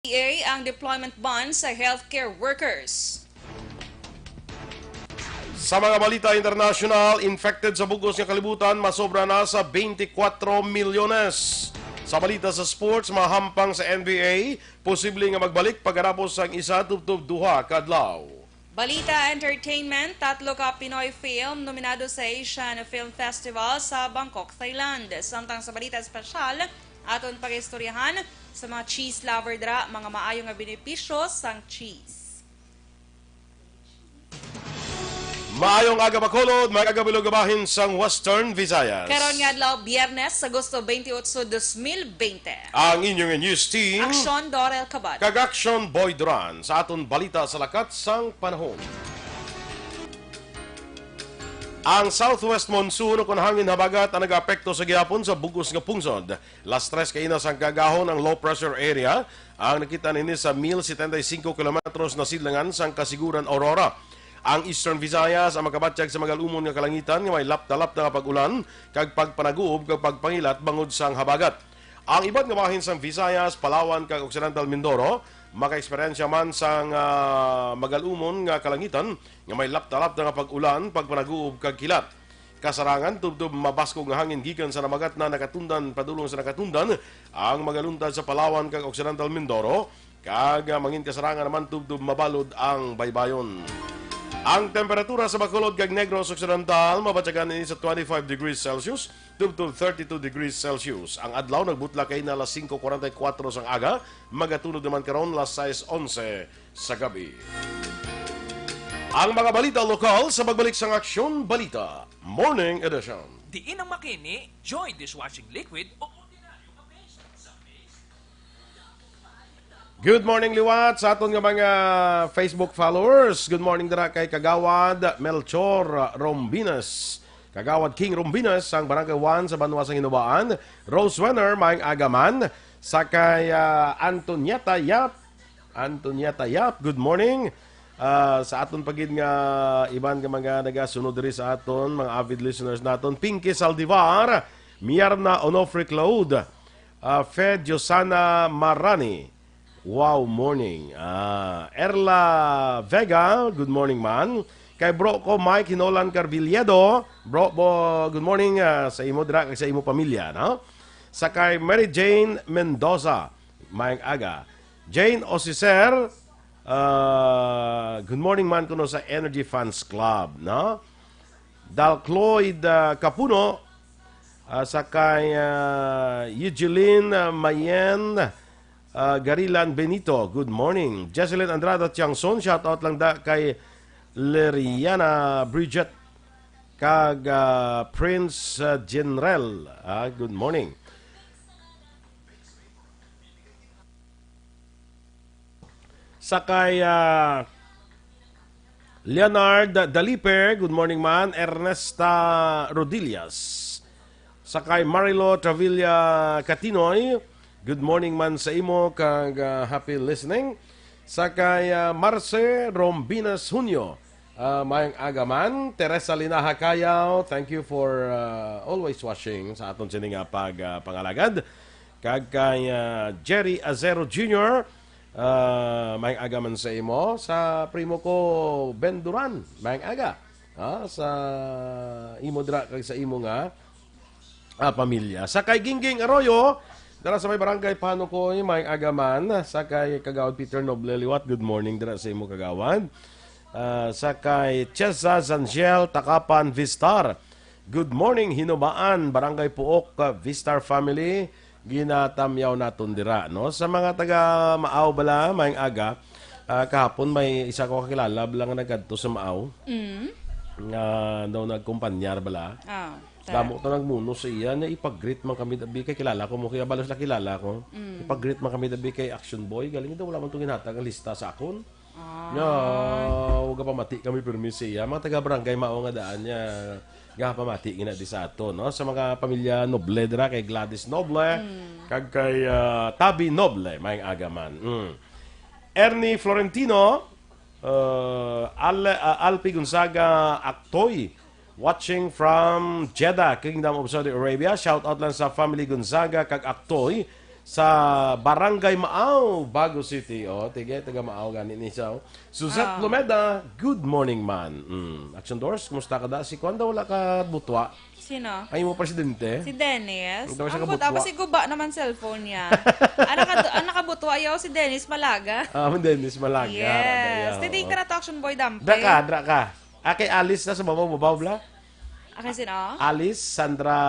ang deployment ban sa healthcare workers. Sa mga balita international, infected sa bugos nga kalibutan, masobra na sa 24 milyones. Sa balita sa sports, mahampang sa NBA, posible nga magbalik pagkarapos ang isa tubtub duha kadlaw. Balita Entertainment, 3 ka Pinoy film nominado sa Asian Film Festival sa Bangkok, Thailand. Samtang sa balita espesyal, aton pag-istoryahan sa mga cheese lover dra, mga maayo nga benepisyo sang cheese. Maayong aga Bacolod, may agabilog gabahin sang Western Visayas. Karon nga adlaw Biyernes, Agosto 28, 2020. Ang inyong news team, Aksyon, Dorel, Cabatu. Aksyon Boy Duran sa aton balita sa lakat sang panahon. Ang southwest monsoon o hangin habagat ang nag-apekto sa gihapon sa bugos nga pungsod. Las 3 kainas ang kagahon ang low pressure area ang nakita nini sa 1075 kilometros na sidlangan sang Kasiguran, Aurora. Ang Eastern Visayas ang makabatyag sa magalumon nga kalangitan nga may lap-talap na pag-ulan kag pagpanaguob kag pagpangilat bangod sang habagat. Ang iba't nga bahin sang Visayas, Palawan kag Occidental Mindoro maka-eksperyensya man sang magalumon nga kalangitan nga may lap-talap na pag-ulan, pagpanaguob kag kilat. Kasarangan tubtub mabaskog nga hangin gikan sa namagat na nakatundan padulong sa nakatundan ang magaluntad sa Palawan kag Occidental Mindoro kag mangin kasarangan naman tubtub mabalod ang baybayon. Ang temperatura sa Bacolod kag Negros Occidental mabatyagan ini sa 25 degrees Celsius tubtub 32 degrees Celsius. Ang adlaw nagbutla kay na alas 5:44 sang aga, magatulog naman karon alas 6:11 sa gabi. Ang mga balita lokal sa pagbalik sang Aksyon Balita Morning Edition. Diin ang makini, Joy Dishwashing Liquid o ordinaryo na base sa base. Good morning liwat sa aton nga mga Facebook followers. Good morning dira kay Kagawad Melchor Rombinas. Kagawad King Rombinas ang Barangay 1 sa Banwa sang Hinubaan. Rose Wenner maing agaman sa kay Antonieta Yap. Antonieta Yap, good morning. Sa aton pagid nga iban nga mga nagasunod diri sa aton mga avid listeners naton. Pinky Saldivar, Mierna Onofre Claude, Fed Josana Marani. Wow, morning. Erla Vega, good morning man. Kay bro ko Mike Hinolan Carvilledo, bro good morning sa imo dira kag sa imo pamilya, no? Sa kay Mary Jane Mendoza, maayong aga. Jane Osiser, good morning man kuno sa Energy Fans Club, no? Dalcloyd Capuno, sa kay Eugene Mayen Garilan Benito, good morning. Jesselyn Andrada Tiangson, shout out lang da kay Leriana Bridget kag Prince General, good morning. Sa kay Leonard Daliper, good morning man. Ernesta Rodillas. Sa kay Marilo Travilla Catinoy, good morning man sa imo kag happy listening. Sa kay Marce Rombinas Junio, mayang agaman. Teresa Linaha Kayaw, thank you for always watching sa aton sining pangalagad. Kag kay Jerry Azero Jr., mayang agaman sa imo. Sa primo ko Ben Duran, mayang aga. Sa imo dra kag sa imo nga pamilya. Sa kay Gingging Arroyo, dara sa may barangay Panukoy, may agaman. Sa kay Kagawad Peter Noble Liwat, good morning dara sa imo Kagawad. Sa kay Chesa Zangiel Takapan Vistar, good morning Hinubaan, barangay Puok Vistar family, ginatamyaw naton dira, no? Sa mga taga Maaw bala, may aga, kahapon may isa ko kakilala bilang nagadto sa Maaw. Nga daw nagkumpanyar bala. Damo to nagmuno sa iya na ipag-greet man kami dabi kay kilala ko mo kaya balos na kilala ko. Ipag-greet man kami dabi kay Aksyon Boy. Galing daw wala man tong ginhatag ang lista sa akon. Wag pa mati kami permisi ya. Mga taga-barangay mao nga daan niya. Ga pa mati gina di sa ato, no? Sa mga pamilya Noble dira kay Gladys Noble, kag kay Tabi Noble, may agaman. Ernie Florentino, Alpi Gonzaga Aktoy, watching from Jeddah, Kingdom of Saudi Arabia. Shout out lang sa family Gonzaga kag Aktoy sa Barangay Maaw, Bago City. O, taga Maaw gani ni siya. Suzette Lumeda, good morning man. Action Doors, kumusta ka da? Si Kwanda wala ka butwa? Sino? Ay mo presidente? Si Dennis. Daw siya Ang kabutwa. buta, kasi guba naman cellphone niya. Ang nakabutwa yaw si Dennis Malaga. Dennis Malaga. Yes. Tidig ka na to, Action Boy Dampe. Dra ka. Kay Alice na sa babaw bla? Okay, sino? Alice Sandra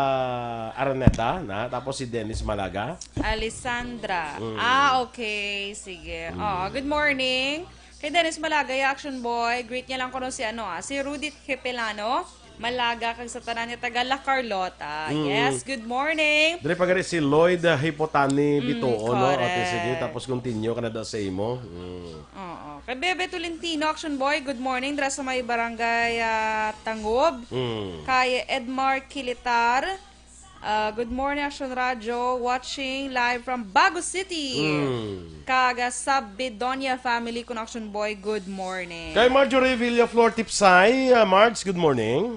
Araneta na, tapos si Dennis Malaga. Alessandra. Okay. Sige. Good morning. Kay Dennis Malaga, Action Boy. Greet niya lang ko si si Rudith Hipelano. Malaga kag sa tanan niya taga La Carlota. Yes, good morning. Dili pa gani si Lloyd Hipotani Bituo, no? correct. Okay, sige, tapos continue ka na daw sa imo. Oo. Kay Bebe Tolentino, Action Boy, good morning. Dra sa may barangay Tangob. Kay Edmar Kilitar. Good morning, Action Radio. Watching live from Bago City. Kaga sa Bedonia family ko Action Boy, good morning. Kay Marjorie Villaflor Tipsay, Marge, good morning.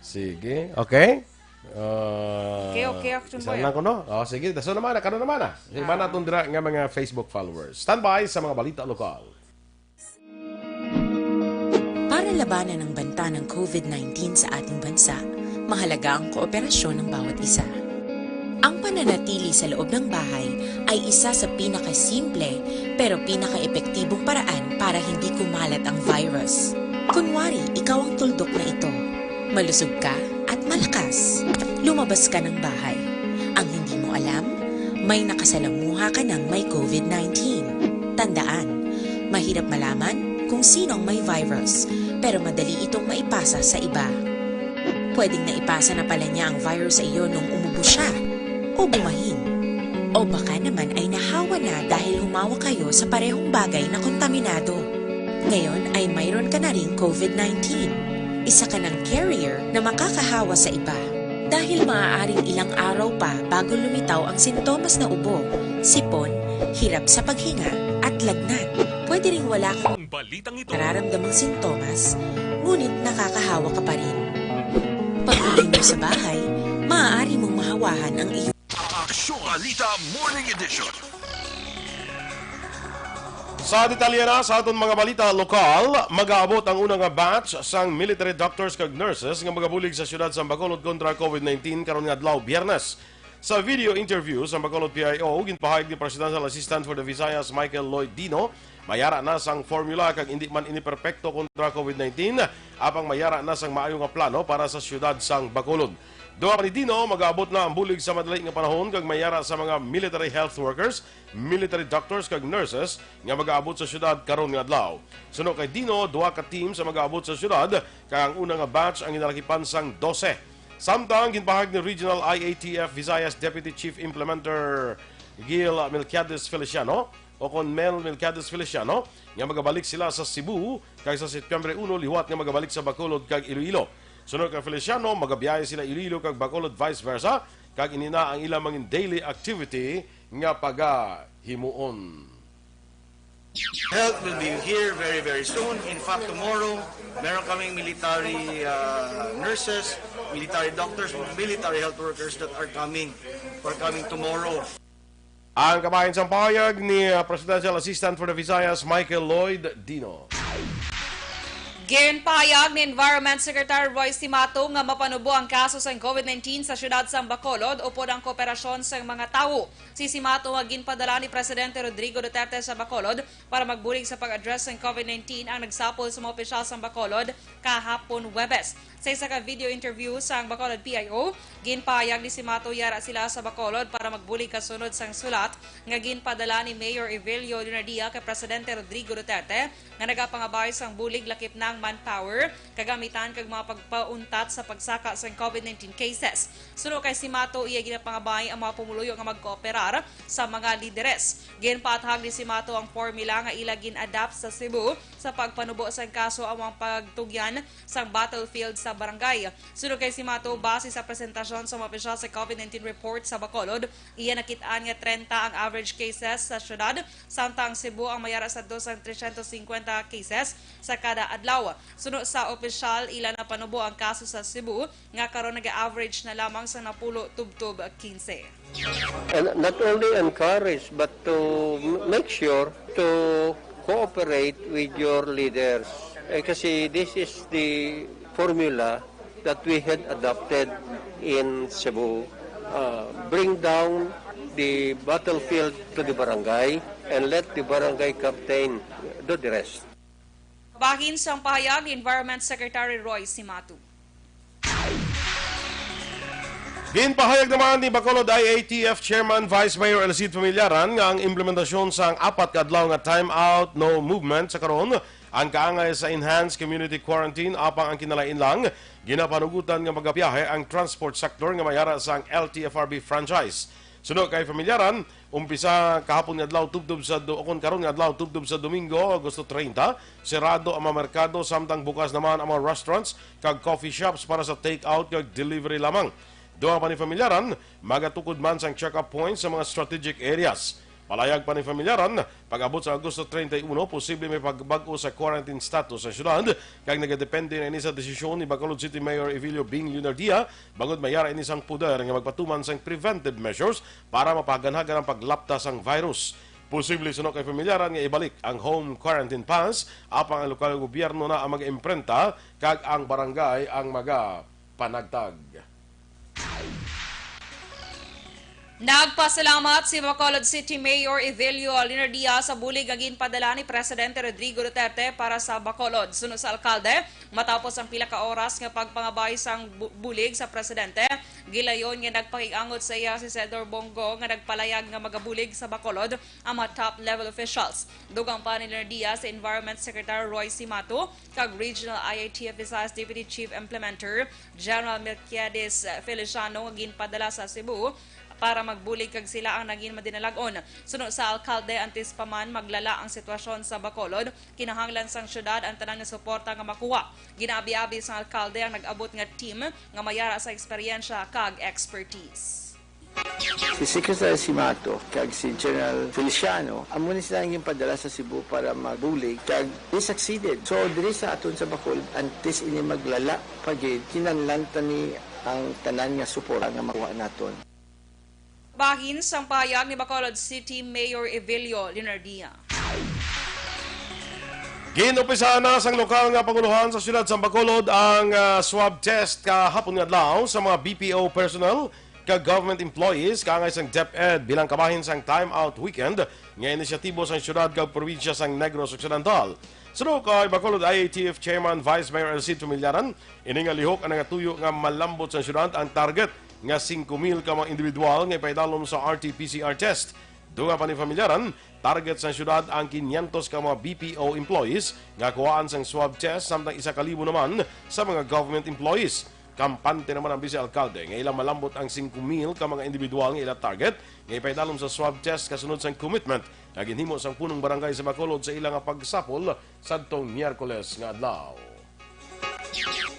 Sige, okay. Okay, Action Isa Boy. lang ko, no? Sige, daso naman na, kano naman na. Sige, manatong dira nga mga Facebook followers. Standby sa mga balita lokal. Para labanan ang banta ng COVID-19 sa ating bansa, mahalaga ang kooperasyon ng bawat isa. Ang pananatili sa loob ng bahay ay isa sa pinakasimple pero pinaka-epektibong paraan para hindi kumalat ang virus. Kunwari, ikaw ang tuldok na ito. Malusog ka at malakas. Lumabas ka ng bahay. Ang hindi mo alam, may nakasalamuha ka ng may COVID-19. Tandaan, mahirap malaman kung sino ang may virus, pero madali itong maipasa sa iba. Pwedeng naipasa na pala niya ang virus sa iyo nung umubo siya o bumahin. O baka naman ay nahawa na dahil humawa kayo sa parehong bagay na kontaminado. Ngayon ay mayroon ka na ring COVID-19. Isa ka ng carrier na makakahawa sa iba. Dahil maaaring ilang araw pa bago lumitaw ang sintomas na ubo, sipon, hirap sa paghinga at lagnat. Pwede ring wala kang Balitang ito. nararamdamang sintomas, ngunit nakakahawa ka pa rin. Pag-uwi mo sa bahay, maaari mong mahawahan ang iyong Aksyon Balita Morning Edition. Sa detalye na sa aton mga balita lokal, mag-aabot ang unang batch sang military doctors kag nurses nga magabulig sa siyudad sa Bacolod kontra COVID-19 karon nga adlaw Biyernes. Sa video interview sa Bacolod PIO, ginpahayag ni Presidential Assistant for the Visayas Michael Lloyd Dino, mayara na sang formula kag hindi man ini perpekto kontra COVID-19, apang mayara na sang maayo nga plano para sa siyudad sang Bacolod. Duha pa ni Dino, mag-aabot na ang bulig sa madali nga panahon kag mayara sa mga military health workers, military doctors kag nurses nga mag-aabot sa syudad karon nga adlaw. Sunod kay Dino, duha ka team sa mag-aabot sa syudad kay ang una nga batch ang inalakipan sang 12. Samtang ginpahag ni Regional IATF Visayas Deputy Chief Implementer Gil Melquiades Feliciano o kon Mel Melquiades Feliciano nga magabalik sila sa Cebu kay sa Setyembre 1 liwat nga magabalik sa Bacolod kag Iloilo. Sunod kay Feliciano, magabiyahe sila Iloilo kag Bacolod vice versa, kag inina ang ilang mga daily activity nga pagahimuon. Health will be here very, very soon. In fact, tomorrow, meron kaming military nurses, military doctors, military health workers that are coming tomorrow. Ang kabahin sa pahayag ni Presidential Assistant for the Visayas, Michael Lloyd Dino. Ginpahayag ni Environment Secretary Royce Timato nga mapanubo ang kaso sa COVID-19 sa siyudad sa Bacolod upod ang kooperasyon sa mga tawo. Si Timato nga ginpadala ni Presidente Rodrigo Duterte sa Bacolod para magbulig sa pag-address ng COVID-19 ang nagsapol sa mga opisyal sa Bacolod kahapon Webes. Sa isa ka video interview sa Bacolod PIO, ginpahayag ni Timato yara sila sa Bacolod para magbulig kasunod sang sulat nga ginpadala ni Mayor Evelio Lunardia kay Presidente Rodrigo Duterte nga nagapangabay sang bulig lakip ng manpower, kagamitan kag mga pagpauntat sa pagsaka sa COVID-19 cases. Sunod kay Timato, iya ginapangabay ang mga pumuluyo nga magkooperar sa mga lideres. Ginpaathag ni Timato ang formula nga ila gin-adapt sa Cebu sa pagpanubo sa kaso ang mga pagtugyan sa battlefield sa barangay. Sunod kay Timato, base sa presentasyon sa mga opisyal sa COVID-19 report sa Bacolod, iya nakitaan nga 30 ang average cases sa syudad, samtang Cebu ang mayara sa 350 cases sa kada adlaw. adlaw. Suno sa opisyal, ilan na panubo ang kaso sa Cebu nga karon nag-average na lamang sa napulo tubtob 15. And not only encourage but to make sure to cooperate with your leaders. Kasi this is the formula that we had adopted in Cebu. Bring down the battlefield to the barangay and let the barangay captain do the rest. Bahin sa pahayag ni Environment Secretary Roy Simatu. Ginpahayag naman ni Bacolod IATF Chairman Vice Mayor Elcid Familiaran nga ang implementasyon sa apat ka adlaw nga time out, no movement sa karon ang kaangay sa enhanced community quarantine apang ang kinalainlang ginapanugutan nga magabiyahe ang transport sector nga mayara sa LTFRB franchise. Sunod kay Familiaran, umpisa kahapon nga adlaw tubtob sa karon nga adlaw tubtob sa Domingo, Agosto 30, serado ang mga merkado samtang bukas naman ang mga restaurants kag coffee shops para sa take-out kag delivery lamang. Doon pa ni Familiaran, magatukod man sang check-up points sa mga strategic areas. Palayag pa ni Familiaran, pag-abot sa Agosto 31, posible may pagbago sa quarantine status sa syudad, kag nagadepende na ini sa desisyon ni Bacolod City Mayor Evilio Bing Lunardia, bangod mayara ini sang puder nga magpatuman sang preventive measures para mapaganhagan ang paglaptas ang virus. Posible sunod kay Familiaran nga ibalik ang home quarantine pass, apang ang lokal gobyerno na ang mag-imprenta, kag ang barangay ang panagtag. Nagpasalamat si Bacolod City Mayor Evilio Linardia sa bulig nga ginpadala ni Presidente Rodrigo Duterte para sa Bacolod. Sunod sa alkalde, matapos ang pila ka oras nga pagpangabay sang bulig sa Presidente, gilayon nga nagpakiangot sa iya si Senador Bongo nga nagpalayag nga magabulig sa Bacolod ang mga top-level officials. Dugang pa ni Linardia sa Environment Secretary Roy Simatu, kag Regional IATF Visayas Deputy Chief Implementer General Melquiades Feliciano nga ginpadala sa Cebu para magbulig kag sila ang naging madinalagon. Sunod sa alkalde, antes pa man maglala ang sitwasyon sa Bacolod, kinahanglan sang syudad ang tanang suporta nga makuha. Ginabi-abi sang alkalde ang nag-abot nga team nga mayara sa eksperyensya kag expertise. Si Secretary Simato kag si General Feliciano amo ni sila yung padala sa Cebu para magbulig kag they succeeded. So diri sa aton sa Bacolod antes ini maglala pagid kinahanglan ni ang tanan nga suporta nga makuha naton. Bahin sang pahayag ni Bacolod City Mayor Evilio Linardia. Ginumpisahan na sang lokal nga panguluhan sa siyudad sa Bacolod ang swab test kahapon nga adlaw sa mga BPO personnel kag government employees kaangay sang DepEd bilang kabahin sang time out weekend nga inisyatibo sang siyudad kag probinsya sang Negros Occidental. Sunod kay Bacolod IATF Chairman Vice Mayor Elcid Familiaran, ini nga lihok ang nagatuyo nga malambot sa siyudad ang target nga 5,000 ka mga individual nga ipaidalom sa RT-PCR test. Doon pa ni Familiaran, target sa syudad ang 500 ka mga BPO employees nga kuhaan sang swab test samtang 1,000 naman sa mga government employees. Kampante naman ang vice-alkalde nga ilang malambot ang 5,000 ka mga individual nga ilang target nga ipaidalom sa swab test kasunod sang commitment nga ginhimo sang punong barangay sa Bacolod sa ilang pagsapol sadtong Miyerkules nga adlaw.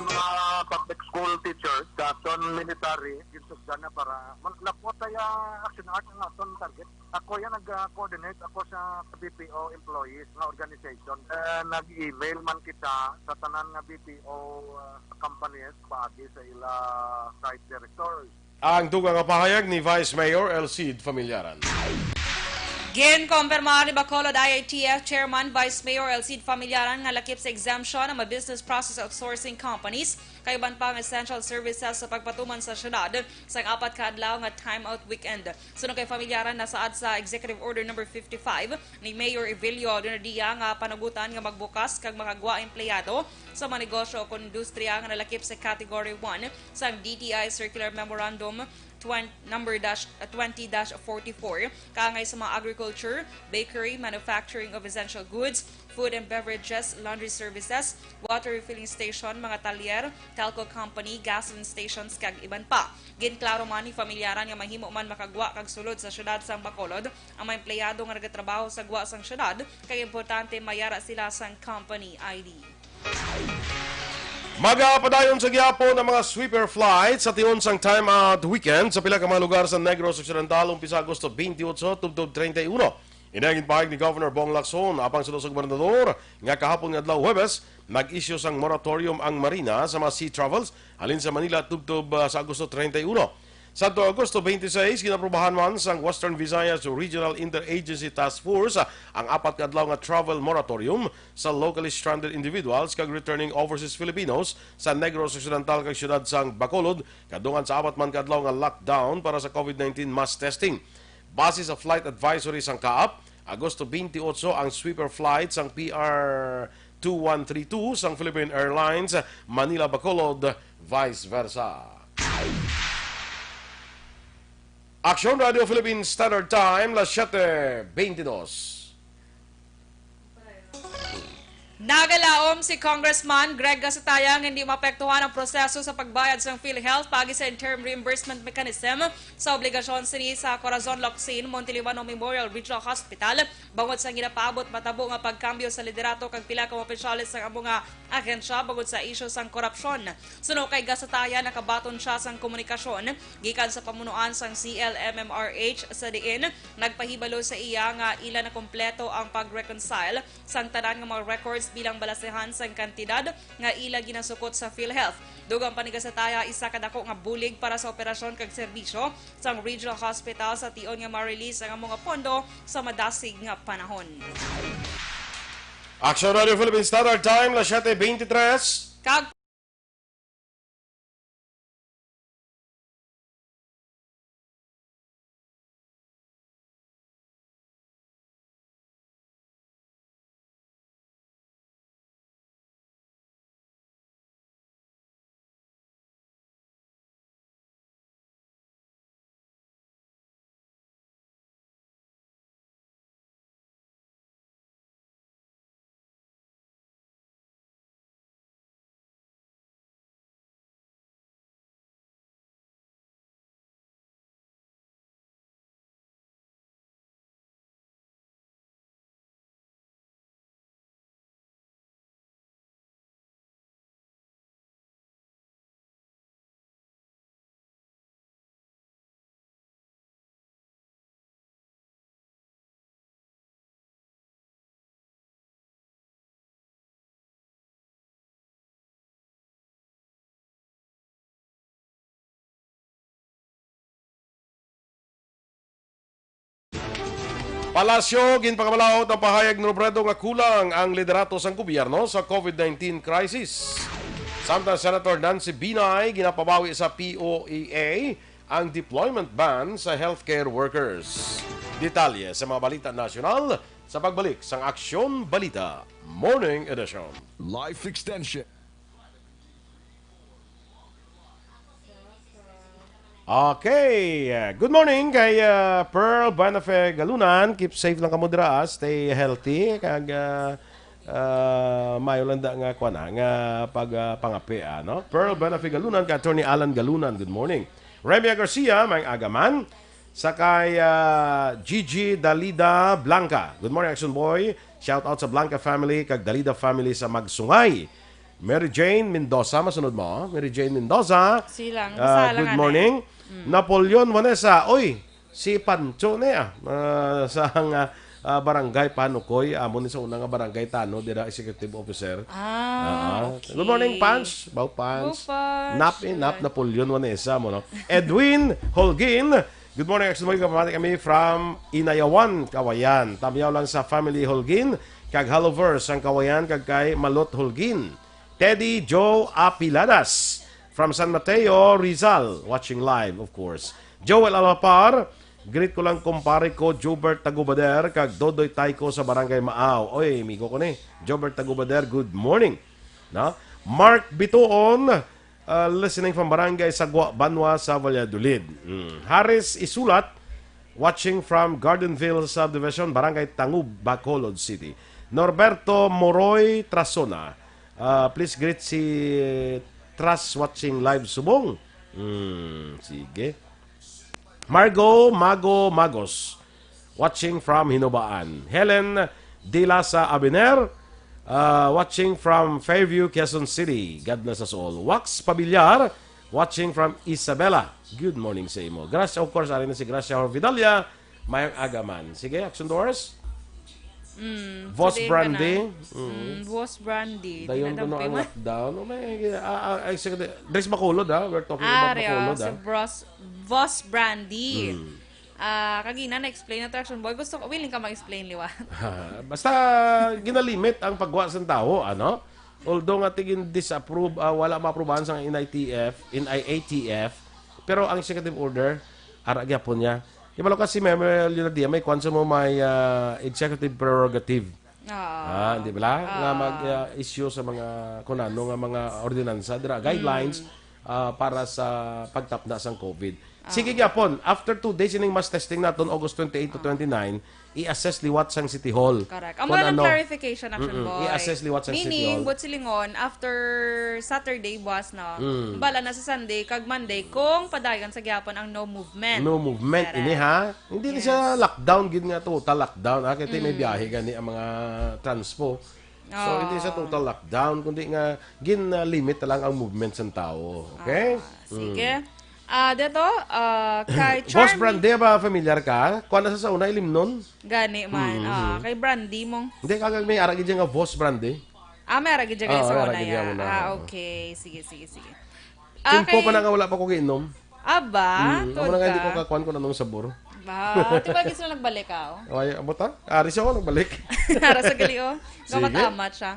Mga public school teachers sa aton military ginsugdan na para lapot tayo action art ng aton target. Ako yan nag-coordinate ako sa BPO employees na organization. Nag-email man kita sa tanan nga BPO companies paagi sa ila site directors. Ang dugang nga pahayag ni Vice Mayor Elcid Familiaran. Ginkompirmar ni Bacolod IATF Chairman Vice Mayor Elcid Familiaran nga lakip sa exemption ng mga business process outsourcing companies kay iban pang essential services sa pagpatuman sa syudad sa 4 ka adlaw nga time out weekend. Sunod kay Familiaran nasaad sa Executive Order number 55 ni Mayor Evilio Linardia nga panagutan nga magbukas kag mga gwa empleyado sa mga negosyo o industriya nga nalakip sa Category 1 sa DTI Circular Memorandum number 20-44 kaangay sa mga agriculture, bakery, manufacturing of essential goods, food and beverages, laundry services, water refilling station, mga talyer, telco company, gasoline stations kag iban pa. Ginklaro man ni Familiaran nga mahimo man makagwa kag sulod sa syudad sang Bacolod ang mga empleyado nga nagatrabaho sa gwa sang syudad kay importante mayara sila sang company ID. Magapadayon sa gihapon ang mga sweeper flights sa tiyon sang time out weekend sa pila ka mga lugar sa Negros Occidental umpisa Agosto 28 tubtob 31. Inangin pahig ni Governor Bong Lacson apang sa gobernador nga kahapon nga adlaw Huwebes nag-issue sang moratorium ang Marina sa mga sea travels halin sa Manila tubtob sa Agosto 31. Sa Agosto 26, ginaprobahan man sang Western Visayas Regional Interagency Task Force ang apat ka adlaw nga travel moratorium sa locally stranded individuals kag returning overseas Filipinos sa Negros Occidental kag syudad sang Bacolod kadungan sa apat man ka adlaw nga lockdown para sa COVID-19 mass testing. Base sa flight advisory sang Kaap, Agosto 28 ang sweeper flight sang PR 2132 sang Philippine Airlines Manila-Bacolod, vice versa. Aksyon Radio Philippines Standard Time, las 7:22. Nagalaom si Congressman Greg Gasatayang hindi mapektuhan ang proseso sa pagbayad sa PhilHealth pagi sa interim reimbursement mechanism sa obligasyon sini sa Corazon Locsin, Montelibano Memorial Regional Hospital bangod sa ginapaabot matabo nga pagkambyo sa liderato kag pila ka opisyalis sa among nga ahensya bangod sa isyu sang korupsyon. Suno kay Gasatayang nakabaton siya sang komunikasyon gikan sa pamunuan sang CLMMRH sa diin nagpahibalo sa iya nga ila na kompleto ang pag-reconcile sang tanan nga mga records bilang balasehan sang kantidad nga ila ginasukot sa PhilHealth. Dugang panigasataya isa kadako nga bulig para sa operasyon kag serbisyo sang regional hospital sa tion nga ma-release ang mga pondo sa madasig nga panahon. Aksyon Radio Philippines Standard Time, las 7:23. Kag Palasyo, ginpakamalawot ang pahayag ni Robredo nga kulang ang liderato sang gobyerno sa COVID-19 crisis. Samtang Senator Nancy Binay ginapabawi sa POEA ang deployment ban sa healthcare workers. Detalye sa mga balita nasyonal sa pagbalik sang Aksyon Balita Morning Edition. Life extension. Okay, good morning kay Pearl Banafe Galunan. Keep safe lang kamo dira, stay healthy kag mayo lang da nga kuana nga pagpangapi no. Pearl Banafe Galunan kay Attorney Alan Galunan. Good morning. Remia Garcia, may agaman. Sakay Gigi Dalida Blanca. Good morning Action Boy. Shout out sa Blanca family kag Dalida family sa Magsungay. Mary Jane Mendoza, masunod mo. Mary Jane Mendoza. Silang, good morning. Napoleon Vanessa. Oy, si Pancho niya. Sa barangay Panukoy. Amo ni sa unang barangay Tano. Dira executive officer. Okay. Good morning, Pans. Bow Pans. Nap Napoleon Vanessa mo, no? Edwin Holguin. Good morning, Action Boy. Kapamati kami from Inayawan, Kawayan. Tamiyaw lang sa family Holguin. Kag Hallovers ang Kawayan. Kag kay Malot Holguin. Teddy Joe Apiladas from San Mateo, Rizal, watching live, of course. Joel Alapar, greet ko lang kumpare ko, Jobert Tagubader, kag Dodoy Taiko sa Barangay Maaw. Oy, amigo ko ni, Jobert Tagubader, good morning. No? Mark Bituon, listening from Barangay Sagwa, Banwa sa Valladolid. Harris Isulat, watching from Gardenville Subdivision, Barangay Tangub, Bacolod City. Norberto Moroy Trasona, please greet si Trust watching live subong. Sige. Margo Magos watching from Hinobaan. Helen Dilasa Abiner watching from Fairview, Quezon City. God bless us all. Wax Pabilyar watching from Isabela. Good morning sa imo. Gracia, of course, arin na si Gracia Horvidalia. Mayang agaman. Sige, Action Doors. Voss Brandy. Voss Brandy. Dayon ko ang lockdown. Dres Bacolod we're talking about Bacolod si Voss Brandy. Kagina na-explain na Aksyon Boy. Gusto ko, willing ka mag-explain, liwa. Basta ginalimit ang paggawa sa tao, ano? Although nga tigin disapprove, wala ma-aprobahan sa IATF, pero ang executive order, aragya po niya. Ibalo kasi may kwansa mo may executive prerogative. Di ba? Nga mag-issue sa mga kunano nga mga ordinansa, guidelines para sa pagtapna sa COVID. Sige gyapon, after 2 days ining mass testing naton August 28 to 29, i-assess liwat sang City Hall. Correct. Ang mga clarification, Aksyon Boy. I-assess liwat sang City Hall. Meaning, but silingon, after Saturday, boss, no? Bala na sa Sunday, kag Monday, kung padayon sa gyapon ang no movement. No movement, ini ha? Hindi na siya lockdown, gid nga total lockdown. Kaya may biyahe gani ang mga transpo. So, hindi siya total lockdown, kundi nga, limit lang ang movement sa tao. Okay? Sige. Dito, kay Charmy. Voss Brandy ba familiar ka? Kuha na sa una ilim nun? Gani man. Kay Brandy mong. Hindi, kagag may aragi dyan nga Voss Brandy. May aragi dyan sa una ya. Okay. Sige. Kimpo pa na nga wala pa ko giinom. Aba? Amo na nga hindi ko kakuan ko na nung sabor. Diba gusto na nagbalik ka? Ay, abota? Aris ako nagbalik. Ara sa gali Gamat-amat siya.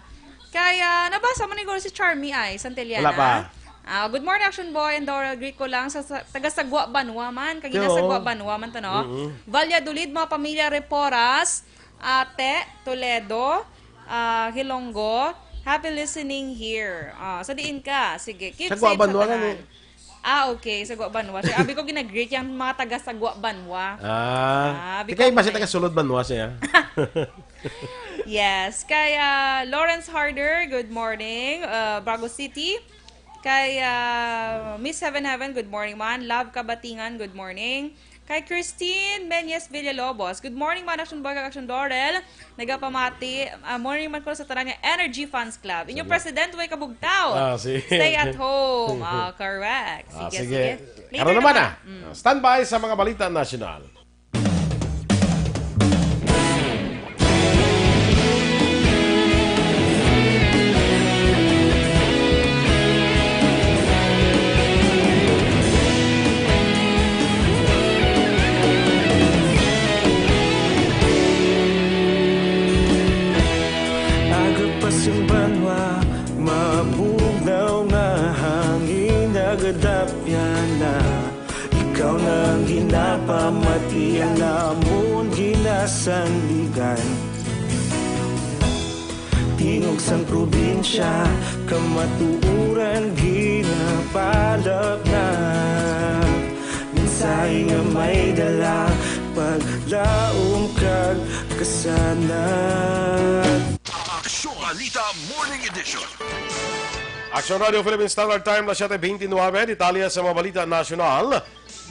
Kaya, nabasa mo ni si Charmy ay, Santeliana. Wala pa. Good morning, Aksyon Boy and Dorel. Greet ko lang sa taga-Sagwa Banwa man. Kagina Sagwa Banwa man to, no? Valladolid, mga pamilya Reporas, Ate, Toledo, Hilonggo. Happy listening here. Sa diin ka. Sige, keep Sagwa safe sa Banwa tanan. Okay, Sagwa Banwa. Abi ko ginag-greet yung mga taga-Sagwa Banwa. Kaya ba siya taga-Sulod Banwa siya? Yes. Kaya Lawrence Harder, good morning. Brago City. Kay Miss Heaven, good morning man. Love Kabatingan, good morning. Kay Christine Menyes Villalobos, good morning man, Aksyon Boy, Aksyon Dorel. Nagapamati, morning man ko sa tarang Energy Fans Club. Inyong president, way kabugtaw. Stay at home. Correct. Sige. Karoon naman Standby sa mga balita nasyonal. Ikaw nang ginapamati ang namon ginasandigan. Tingog sang probinsya, kamatuuran ginapalap na. Minsay nga may dala, paglaom kag kasanan. Aksyon Balita Morning Edition. Aksyon Radio Philippine Standard Time na 7:29, Italia sa mga balita nasyonal.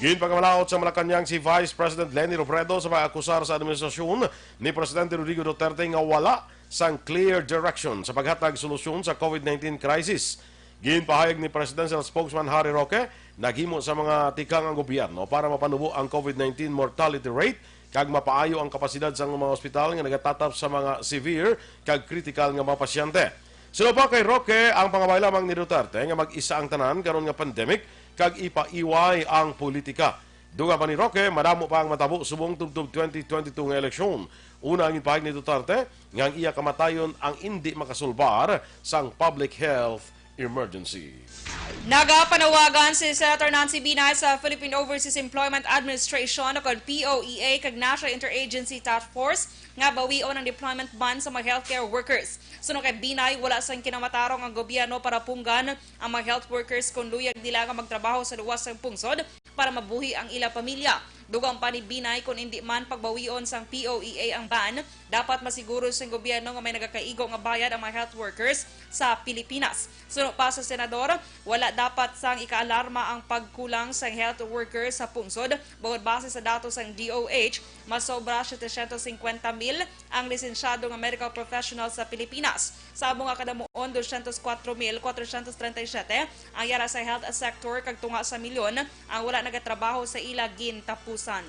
Ginpagmalaot sa Malacanang si Vice President Leni Robredo sa pag-akusar sa administrasyon ni Presidente Rodrigo Duterte nga wala sang clear direction sa paghatag solusyon sa COVID-19 crisis. Ginpahayag ni Presidential Spokesman Harry Roque naghimo sa mga tikang ang gobyerno para mapanubo ang COVID-19 mortality rate kag mapaayo ang kapasidad sa mga ospital nga nagatatap sa mga severe kag critical nga mga pasyente. Sino pa kay Roque ang pangabay lamang ni Duterte nga mag-isa ang tanan karon nga pandemic kag ipaiway ang politika. Duga pa ni Roque, madamo pa ang matabo subong tubtob 2022 nga eleksyon. Una ang ipahayag ni Duterte nga ang iya kamatayon ang hindi makasulbar sang public health emergency. Nagapanawagan si Senator Nancy Binay sa Philippine Overseas Employment Administration o POEA kag National Interagency Task Force nga bawion ang deployment ban sa mga healthcare workers. Sunod kay Binay, wala sang kinamatarong ang gobyerno para punggan ang mga health workers kung luyag nila nga magtrabaho sa luwas ng pungsod para mabuhi ang ila pamilya. Dugang pa ni Binay kung hindi man pagbawion sang POEA ang ban, dapat masiguro sa gobyerno nga may nagakaigo nga bayad ang mga health workers sa Pilipinas. Sunod pa sa Senador, wala dapat sang ikaalarma ang pagkulang sa health workers sa pungsod. Bawod base sa datos ng DOH, masobra 750,000 ang lisensyado nga medical professionals sa Pilipinas. Sa amo nga kadamuon 204,437 ang yara sa health sector kag tunga sa milyon ang wala nagatrabaho sa ila gintapusan.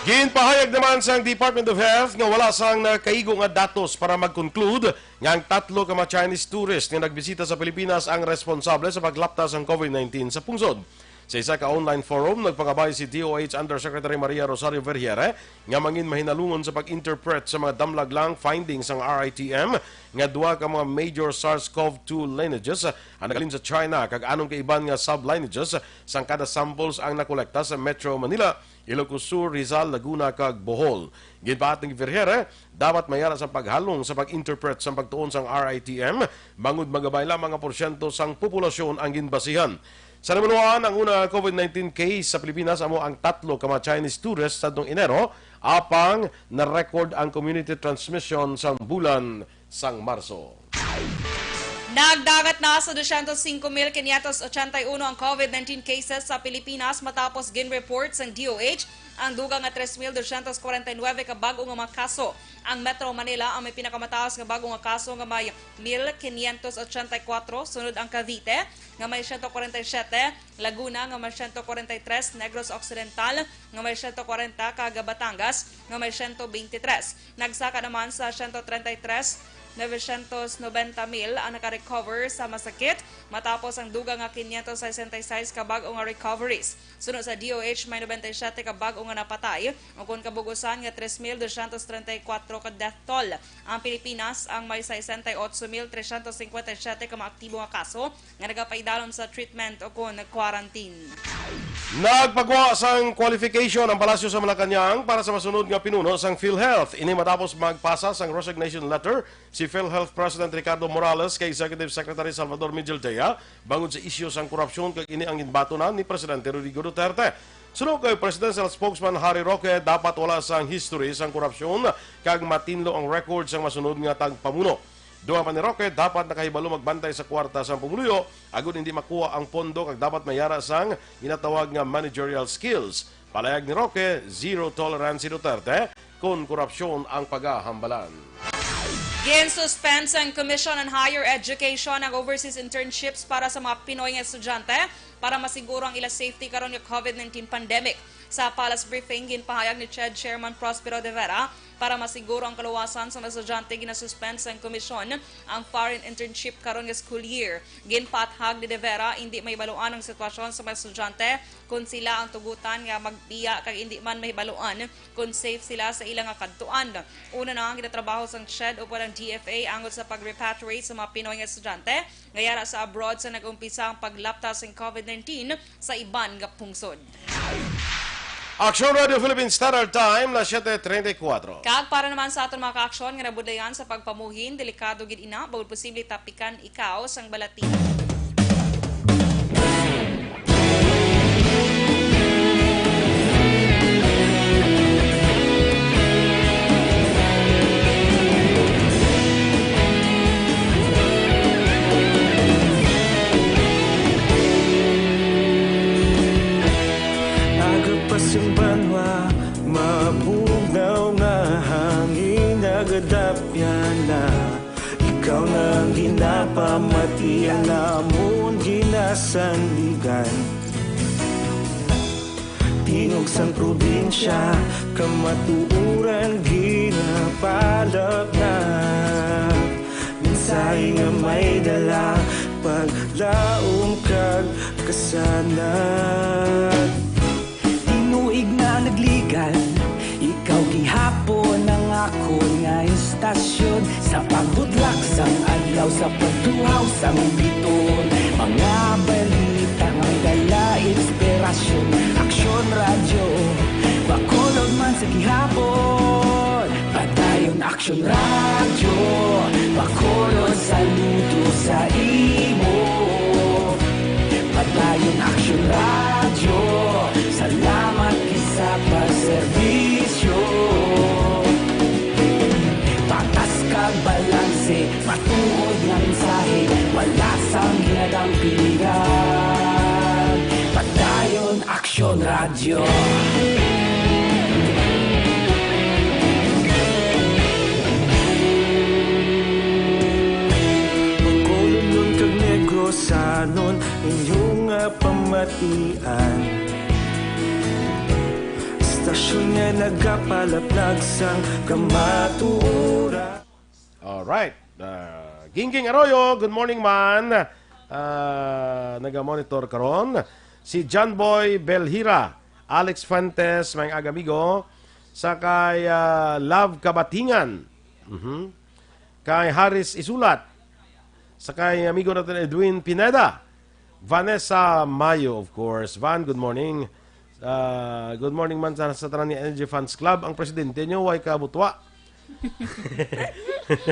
Ginpahayag naman sa Department of Health nga wala sang nakaigo nga datos para mag-conclude nga ang 3 ka mga Chinese tourist nga nagbisita sa Pilipinas ang responsable sa paglaptas ng COVID-19 sa pungsod. Sa isa ka online forum, nagpangabay si DOH Undersecretary Maria Rosario Vergere nga mangin mahinalungon sa pag-interpret sa mga damlaglang findings ng RITM nga duwa ka mga major SARS-CoV-2 lineages ang nagalin sa China kag anong kaiban nga sub-lineages sang kada samples ang nakolekta sa Metro Manila, Ilocos Sur, Rizal, Laguna kag Bohol. Ginpaat ng Vergere, dapat mayara sa paghalong sa pag-interpret sa pagtuon sang RITM, bangod magabay lamang ang porsyento sang populasyon ang ginbasihan. Sa namunuan, ang una COVID-19 case sa Pilipinas amo ang 3 ka mga Chinese tourists sa Enero, apang na-record ang community transmission sa bulan sang Marso. Nagdagat na sa 205,581 ang COVID-19 cases sa Pilipinas matapos gin-report ng DOH ang dugang nga 3,249 ka bago nga mga kaso. Ang Metro Manila ang may pinakamataas nga bago nga kaso nga may 1,584, sunod ang Cavite nga may 147, Laguna nga may 143, Negros Occidental nga may 140 kag Batangas nga may 123. Nagsaka naman sa 133 990,000 ang naka-recover sa masakit matapos ang dugang nga 566 ka bago nga recoveries. Sunod sa DOH, may 97 ka bago nga napatay o kung kabugusan nga 3,234 ka death toll. Ang Pilipinas ang may 68,357 ka maaktibo nga kaso nga nagapaidalom sa treatment o kung quarantine. Nagpagawa sang qualification ang Palasyo sa Malacanang para sa masunod nga pinuno sang PhilHealth. Ini matapos magpasa sang resignation letter si PhilHealth President Ricardo Morales kay Executive Secretary Salvador Midjeltea bangod sa isyu sang korupsyon kag ini ang ginbatunan ni Presidente Rodrigo Duterte. Sunod kay Presidential Spokesman Harry Roque, dapat wala sang history sang korupsyon kag matinlo ang record sang masunod nga tagpamuno. Duha pa ni Roque, dapat nakahibalo magbantay sa kwarta sang pumuluyo, agud hindi makuha ang pondo kag dapat mayara sang ginatawag nga managerial skills. Palayag ni Roque, zero tolerance si Duterte kung korupsyon ang paghahambalan. Gin-suspend ang Commission on Higher Education ang overseas internships para sa mga Pinoy nga estudyante para masiguro ang ila safety karon nga COVID-19 pandemic. Sa Palace Briefing, ginpahayag ni CHED Chairman Prospero de Vera para masiguro ang kaluwasan sa mga estudyante ginasuspend sa komisyon ang foreign internship karon nga school year. Ginpathag ni de Vera, hindi may baluan ang sitwasyon sa mga estudyante kung sila ang tugutan nga magbiya kag hindi man may baluan kung safe sila sa ilang kadtuan. Una na ang ginatrabaho sa CHED upod ang DFA angot sa pag-repatriate sa mga Pinoy nga estudyante ngayara sa abroad sa nag-umpisa ang paglaptas ng COVID-19 sa iban nga pungsod. Aksyon Radio Philippines Standard Time na 7:34. Kag para naman sa aton mga ka-aksyon nga nabudayan sa pagpamuhin, delikado gid ina, bawal posible tapikan ikaw sang Balita. Yung banwa, mabugaw nga hangin nagadapyan na ikaw nang ginapamatian namon ginasandigan. Tinog sang probinsya, kamatuuran ginapalap na minsay nga may dala paglaom kag kasanat. Na nagligan, ikaw gihapon ang ako nga istasyon sa pagbudlak sang adlaw sa pagduhaw sang biton. Mga balita nga dala inspirasyon, Aksyon Radio bakolod man sa gihapon. Padayon Aksyon Radio bakolod saludo sa imo. Padayon Aksyon Radio, salamat sa pagserbisyo. Patas kag balanse, matuod nga mensahe, wala sang ginadampigan. Padayon Aksyon Radio. Magkulong kag negrosanon, inyong pamatian. Sitwasyon niya nagkapalaplag sang kamatura. Alright. Gingging Arroyo, good morning man. Naga-monitor karon. Si John Boy Belhira, Alex Fuentes, mga agamigo. Sa kay Love Kabatingan. Kay Haris Isulat. Sa kay amigo natin Edwin Pineda. Vanessa Mayo, of course. Van, good morning. Good morning man sa tanan ni Energy Fans Club. Ang presidente nyo, way kabutwa.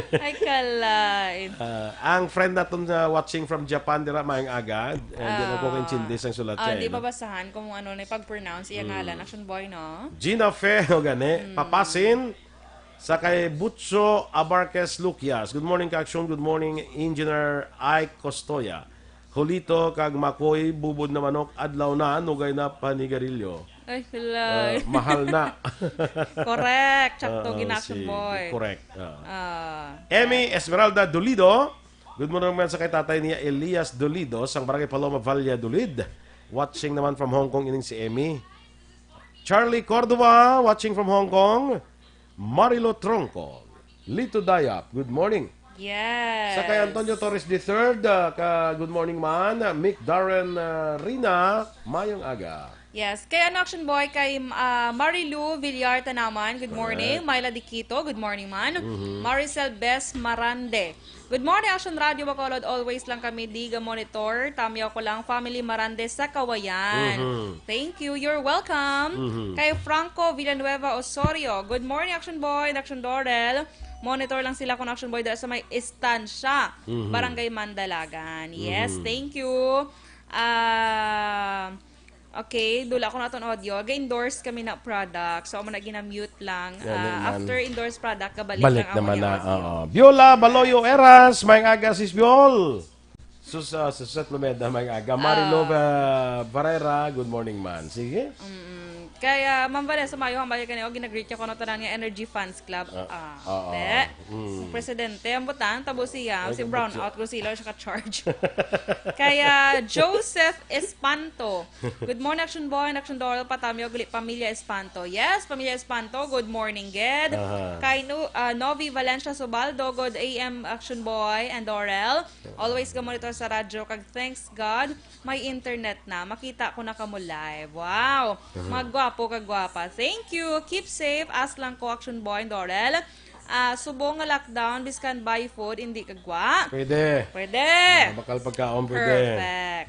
Ay, kalay. Ang friend natin watching from Japan, dira maayong aga. Hindi na po kinchindis ang sulat siya. Di babasahan kung ano na pag-pronounce iya ngalan. Action boy, no? Gina Fe, o gani. Papasin. Sa kay Butso Abarques Lucias. Good morning, Aksyon. Good morning, Engineer Ike Costoya. Hulito kag makoy bubod na manok adlaw na nugay na panigarilyo. Ay, kalay. Mahal na. Correct. Sakto gin-action boy. Correct. Emmy Esmeralda Dolido. Good morning naman sa kay tatay niya Elias Dolido sang barangay Paloma Valle Dolid. Watching naman from Hong Kong ining si Emmy. Charlie Cordova watching from Hong Kong. Marilo Tronco. Lito Dayap. Good morning. Yes. Sa kay Antonio Torres III, good morning man. Mick Darren Rina, mayong aga. Yes. Kay action boy, kay Marilu Villarta naman, good morning. Myla Diquito, good morning man. Maricel Bes Marande. Good morning, Action Radio Bacolod. Always lang kami diga monitor. Tamyaw ko lang, Family Marande sa Kawayan. Thank you. You're welcome. Kay Franco Villanueva Osorio. Good morning, Action Boy, Action Dorel. Monitor lang sila kung Action Boy dahil sa may estansya. Barangay Mandalagan. Yes, thank you. Okay, dula ko na itong audio. Ga-endorse kami na product. So, ako na gina-mute lang. After endorse product, kabalik Balik lang naman na. audio. Viola Baloyo Eras, may aga sis Viol. Susat Lumeda, may aga. Marilo Barrera, good morning man. Sige. Kaya, Ma'am Vanessa, mayo ang balik kanyo, ginag-greet niya ko na tanan nga Energy Fans Club. Presidente, ang butang, tabo siya, si Brown out, kung sila siya ka-charge. Kaya, Joseph Espanto. Good morning, Action Boy, Action Dorel, patamyo, Pamilya Espanto. Yes, Pamilya Espanto, good morning, Ged. Kay Novi Valencia Subaldo, good AM, Action Boy, and Dorel. Always ka monitor sa radyo, kag thanks God, may internet na. Makita ko na kamo live. Wow! Magwapo kagwapa. Thank you. Keep safe. Ask lang ko, Action Boy, Dorel. Subong nga lockdown, biskan buy food, hindi kagwa. Pwede. Bakal pagkaon, pwede. Perfect.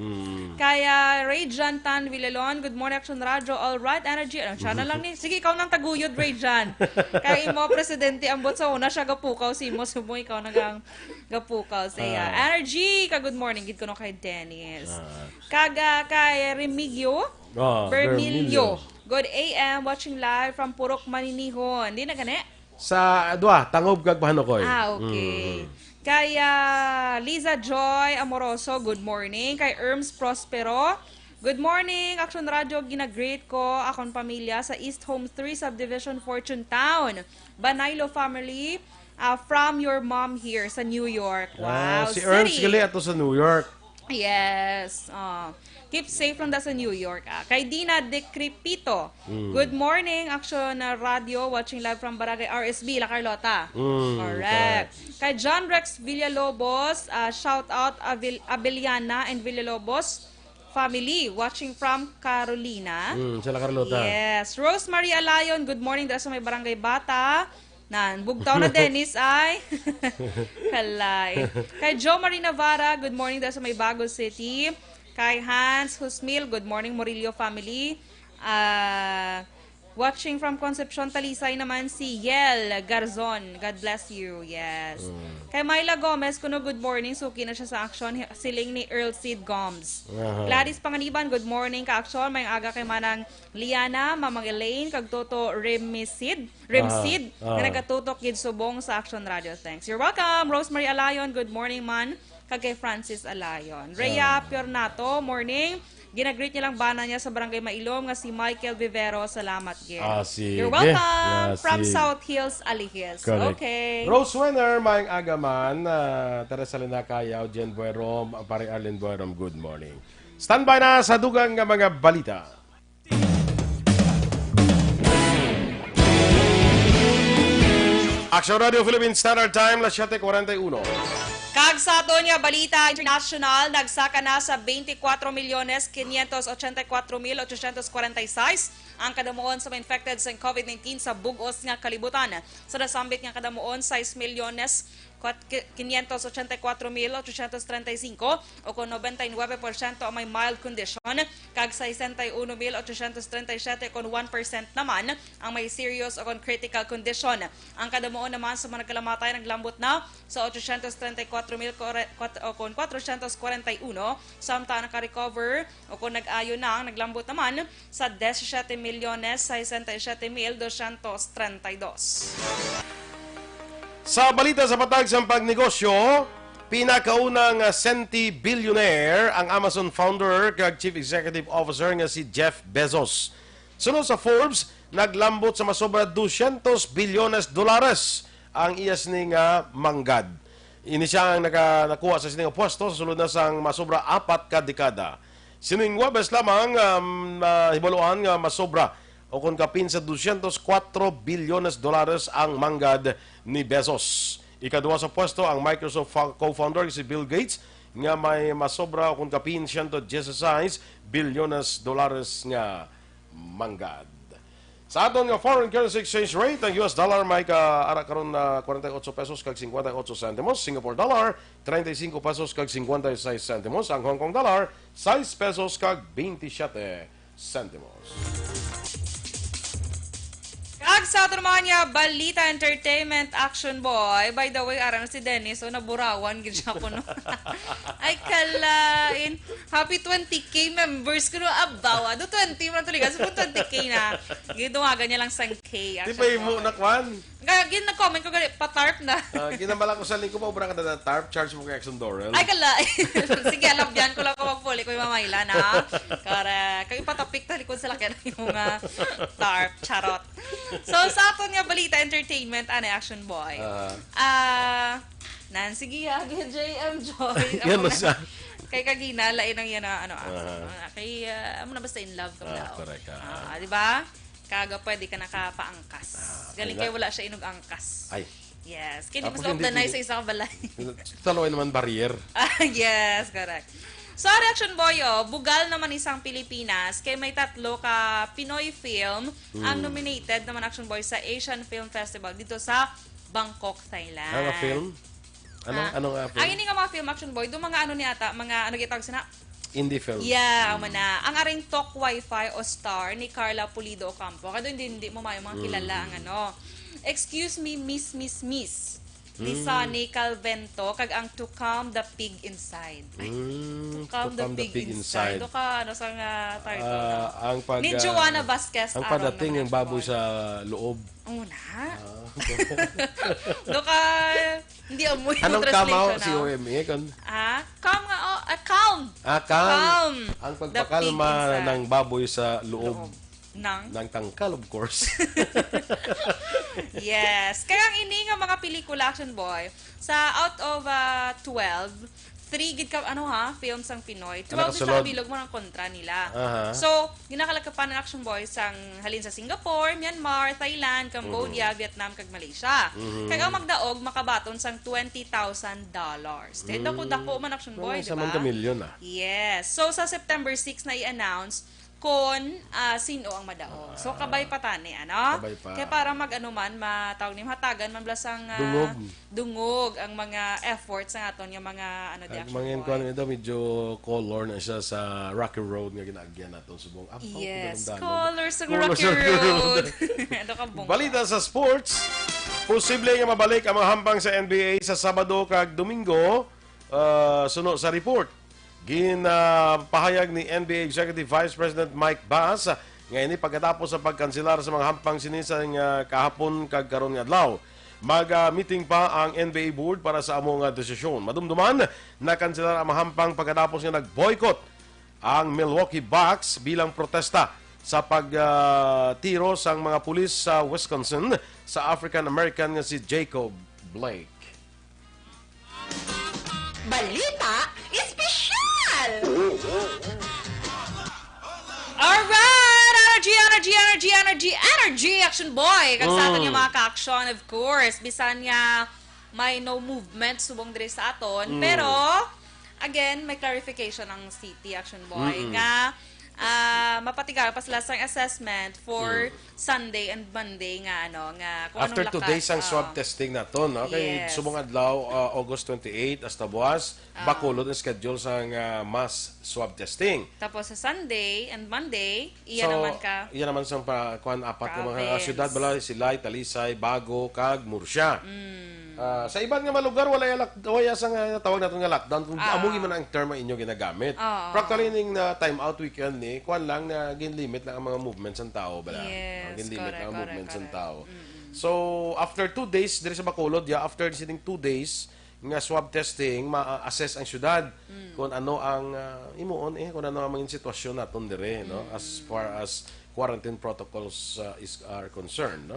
Kaya, Ray Jan Tan Villalon, good morning, Action Radio. All right, Energy. Siya na lang ni. Sige, ikaw nang taguyod, Ray Jan. Kaya imo, Presidente, ambot sa una, siya gapukaw. Si mo, sumo, ikaw nagang gapukaw. Saya. Energy, good morning. Gid ko no kay Dennis. Kay Remigio. Bernilio. Good AM, watching live from Purok Maninihon. Hindi na gani? Sa tangob kag Bahanokoy. Okay. Kaya Liza Joy Amoroso, good morning. Kay Erms Prospero, good morning. Action Radio, ginag-greet ko akong pamilya sa East Home 3 Subdivision, Fortune Town. Banaylo family, from your mom here sa New York. Wow, si Erms gali ato sa New York. Yes. Keep safe from sa New York. Kay Dina Decrepito. Good morning, Action Radio, watching live from Barangay RSB, La Carlota. Correct. Kay John Rex Villalobos, shout out Abeliana and Villalobos family, watching from Carolina. Sa La Carlota. Yes. Rosemary Alayon, good morning sa may Barangay Bata. Bugtaw na Dennis ay. Kalay. Kay Jo Marie Navarra, good morning sa may Bago City. Kay Hans Husmil, good morning Morillo family. Watching from Concepcion, Talisay naman si Yel Garzon. God bless you. Yes. Kay Myla Gomez, kuno good morning. Suki na siya sa Aksyon. Siling ni Earl Seed Gomes. Gladys Panganiban, good morning ka Aksyon. May aga kay manang Liana, Mamang Elaine, kag Toto Rimsid. Na nagatutok gid subong sa Aksyon Radio. Thanks. You're welcome. Rosemary Alayon, good morning man. Kag kay Francis Alayon. Rhea Piornato, morning. Ginagreet niya lang bana niya sa Barangay Mailom nga si Michael Vivero. Salamat, Gil. You're welcome. From South Hills, Alihis. Okay. Rose Winner, maing agaman. Teresa Lina Kayaw, Jen Buerom, pare Arlene Buerom, good morning. Standby na sa dugang nga mga balita. Aksyon Radio Philippine Standard Time, las 7:41. Kag sa ato niya balita international, nagsaka na sa 24,584,846 ang kadamuon sa mga infected sa COVID-19 sa bugos nga kalibutan. Sa nasambit nga kadamuon, 6,584,835 o kung 99% ang may mild condition, kag 61,837 kung 1% naman ang may serious o kung critical condition. Ang kadamuon naman sa mga nagkalamatay naglambot na sa 834,441, samtang naka-recover o kung nag-ayo na, naglambot naman sa 17,067,232. Sa balita sa patag sa pagnegosyo, pinakaunang senti-billionaire ang Amazon founder kag Chief Executive Officer nga si Jeff Bezos. Sunod sa Forbes, naglambot sa masobra $200 bilyones ang iyas ni nga manggad. Ini siya ang nakuha sa sining pwesto sa sulod na sang masobra 4 ka dekada. Sining Webes lamang hibaluan nga masobra o kung kapin sa $204 bilyones ang manggad ni Bezos. Ikaduha sa pwesto ang Microsoft co-founder si Bill Gates nga may masobra o kung kapin $116 bilyones nga manggad. Sa aton nga foreign currency exchange rate, ang US dollar may ara karon na 48 pesos kag 58 centimos, Singapore dollar 35 pesos kag 56 centimos, ang Hong Kong dollar 6 pesos kag 27 centimos. Kag sa ato naman niya, balita entertainment action boy. By the way, aran si Dennis, so naburawan, gid siya ko no. Ay kalain. Happy 20k members ko no abawa. Do 20 man tuliga, so 20k na. Giduwagan niya lang sang K. Di pa mo nakwan? Gin nag-comment ko gali patarp na. Ginambala ko sa link ko pa ubra ka na tarp, charge mo kay Aksyon Dorel. Ay kalain. Sige, alabyan ko lang ko mag-fully ko yung mamayla na. Kaya kayo patapik ta likod sa lakyan yung tarp, charot. So, sa aton nga balita entertainment, action boy. Nancy Gia, JM Joy. Yan mo siya. Kay Kagina, lain ang yan na, kay, amo na basta in love ka daw. Correct. Di ba? Kaga pwede ka nakapaangkas. Galing kayo wala siya inog angkas. Ay. Yes. Kaya di mas loob na sa isang balay. Taloy naman barrier. Yes, correct. So, reaction boy, bugal naman isang Pilipinas kay may 3 ka Pinoy film ang nominated naman action boy sa Asian Film Festival dito sa Bangkok, Thailand. Ano film? Anong film? Ang ini nga mga film action boy, do mga ano ni ata, mga ano gitawag sina? Indie film. Yeah, na. Ang aring Talk Wi-Fi o Star ni Carla Pulido Ocampo. Kado hindi mo mga kilala ang ano. Excuse me, Miss. Ni Sonny Calvento kag ang To Calm the Pig Inside. To Calm the Pig Inside. Do ka ano sa nga title ang pag ni Joanna Vasquez ang padating ng baboy sa loob. Na. Do ka hindi amoy anong kamaw si OME kon? Calm nga calm. Calm. Ang pagpakalma ng baboy sa loob. Nang tangkal, of course. Yes. Kaya ang ini nga mga pelikula action boy, sa out of 12, 3 gid ka films ang Pinoy. 12 sa bilog mo ng kontra nila. So, ginakalakapan ng action boy sang halin sa Singapore, Myanmar, Thailand, Cambodia, Vietnam kag Malaysia. Kaya ang magdaog makabaton sang $20,000. Dako man action boy, di ba? Sa mga milyon Yes. So sa September 6 na i-announce kung sino ang madaog. So kabay pa tani Kabay pa. Kaya para matawag ni hatagan man blasang dungog ang mga efforts ng aton yung mga di action mga boy. ito medyo color na siya sa Rocky Road nga ginaagyan naton subong. Yes, colors sa Rocky Road. Balita sa sports. Posible nga mabalik ang mga hampang sa NBA sa Sabado kag Domingo suno sa report. Ginapahayag ni NBA Executive Vice President Mike Bass ngayon pagkatapos sa pagkanselar sa mga hampang sinisang kahapon kag karon nga adlaw. Mag-meeting pa ang NBA board para sa among desisyon. Madumduman na kanselar ang mga hampang pagkatapos nga nag-boycott ang Milwaukee Bucks bilang protesta sa pagtiro sang mga pulis sa Wisconsin sa African-American nga si Jacob Blake. Balita espesyal! Alright! Energy, Action Boy! Kag sa aton yung mga ka-action, of course. Bisan niya may no movement subong diri sa aton. Pero, again, may clarification ang City Action Boy nga mapatigar pa sila sa assessment for Sunday and Monday nga kung After anong 2 days ang swab testing na to, no? Kay Yes. subong adlaw August 28 hasta buwas bakulod ang schedule sa mass swab testing. Tapos sa Sunday and Monday, naman ka iya naman sa kuan apat nga mga Province. syudad bala Silay, Talisay, Bago, kag Murcia. Sa iban nga mga lugar wala sang tawag naton nga lockdown kung amugi man ang term inyo ginagamit. Practically ning time out weekend ni kuan lang na gin-limit lang ang mga movements ng tao bala. Yes, Gin-limit lang ang correct, movements ng correct. tao. So after 2 days diri sa Bacolod, after sitting 2 days nga swab testing ma-assess ang syudad kung ano ang imuon kung ano ang mga sitwasyon naton dire, no, as far as quarantine protocols are concerned, no.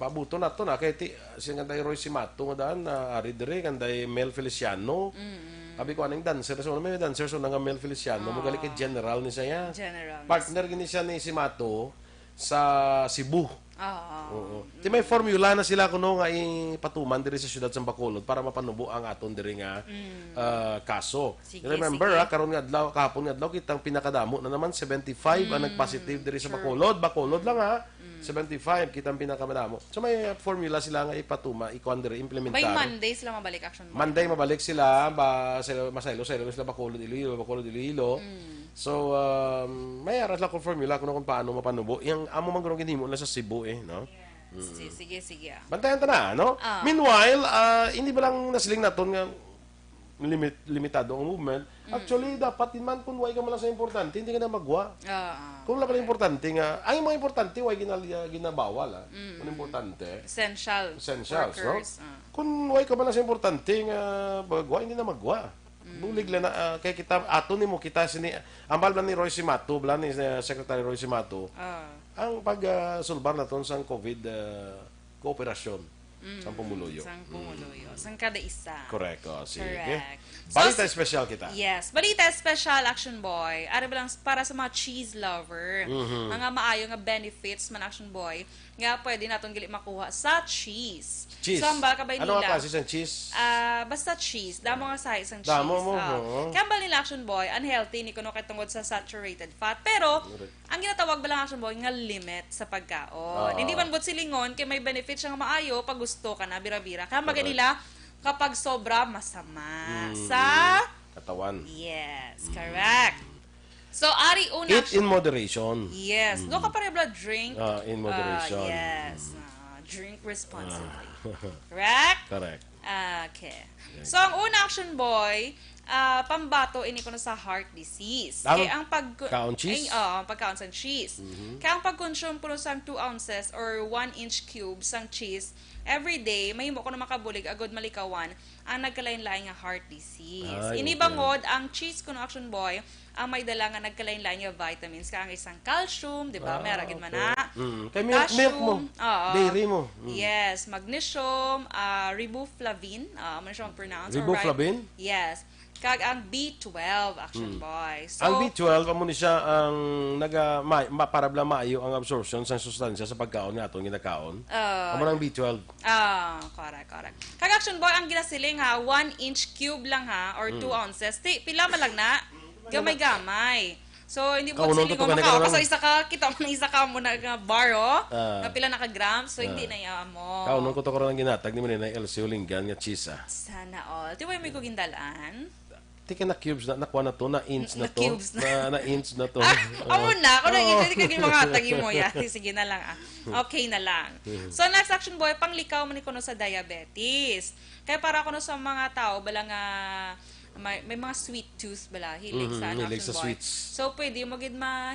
Paabuto na to na kay sing kanday Roy Simato nga daan ari dire kanday Mel Feliciano. Abi ko aning dancer so may dancer so nga Mel Feliciano magaling kay general ni saya. General. Partner gini siya ni Simato sa Cebu. Oo. Di may formula na sila kuno nga ipatuman diri sa siyudad sa Bacolod para mapanubo ang aton diri nga kaso. Sige, Remember, sige. karon nga adlaw kahapon nga adlaw kitang pinakadamo na naman 75 ang nagpositive diri sa Bacolod. Bacolod lang 75 kitang pinakamadamo. So may formula sila nga ipatuma, ikuan diri implementar. by Monday sila mabalik Action Boy. Monday mabalik sila masaylo sila Bacolod Iloilo. So may aras lang kung formula kung paano mapanubo. Yang amo man guro ginhimo na sa Cebu no. Sige. Bantayan ta na, no? Meanwhile, hindi ba lang nasiling naton nga limitado ang movement? Actually, dapat din man kung way ka man lang sa importante, hindi ka na magwa. Kung wala ka na importante nga, ang mga importante, way ginabawal. Ang importante. Essentials, Workers, no? Kung way ka man lang sa importante nga, magwa, hindi na magwa. Bulig lang na, kaya kita, ato ni mo, kita, ambal ba ni Roy Simato, bala ni Secretary Roy Simato, ang pag-sulbar na ton sa COVID kooperasyon sa pumuluyo. Sang kada isa. Correct. Sige. Correct. Balita special kita. Yes. Balita special, Action Boy. Ari ba lang para sa mga cheese lover. Mga maayo nga benefits man, Action Boy, nga pwede naton gali makuha sa cheese. Cheese. So, ang baka ba nila? Ano ang klase ng cheese? Basta cheese. Damo nga size ang cheese. Damo mo. Kaya ba nila, Action Boy, unhealthy ni kuno kay tungod sa saturated fat. Pero, ang ginatawag ba lang, Action Boy, nga limit sa pagkaon. Hindi man but silingon, kay may benefits siya nga maayo pag gusto ka na, bira-bira. Kaya baga nila, kapag sobra, masama sa katawan. Yes, correct. So, ari una... Eat in moderation. Yes. No ka pa rin drink. In moderation. Yes. Drink responsibly. Correct? Correct. Okay. So, ang una, Action Boy, pambato ini ko na sa heart disease. Kaya ang kaon cheese? pagkaon sa cheese. Kaya ang pag-consume ko sa 2 ounces or 1 inch cube sang cheese every day, mahimo ko na makabulig agod malikawan ang nagkalain-lain nga heart disease. Inibangod ang cheese ko na, Action Boy, ang may dala nga nagkalain-lain nga vitamins ka ang isang calcium, di ba? Meragin man na. Kay milk mo. Dairy mo. Yes, magnesium, riboflavin, ano siya pronounce? Riboflavin? Yes. Kag ang B12, Action Boy. So, ang B12 amo ni siya ang para bla maayo ang absorption sa sustansya sa pagkaon nga atong ginakaon. Amo ang B12. Correct. Kag Action Boy, ang ginasiling 1 inch cube lang or 2 ounces. Pila man lang na. Gamay-gamay. So, hindi mo siling makaw. Kasi kita mo na isa ka mo na bar, na pila na ka-grams. So, hindi na yan mo. Kaunon ko to ko ng ginatag ni mo na LC Ulingan nga cheese. Sana all. Di ba yung may kugindalaan? Tika na cubes na nakuha na to, na inch na to. Na inch na to. Amo na. Ako na inch. Hindi ka gimangatag mo yan. Sige na lang. Okay na lang. So, next, Action Boy, panglikaw man ko sa diabetes. Kaya para ko sa mga tao, balang may mga sweet tooth bala, hilig sa Action Boy. Sweets. So, pwede mo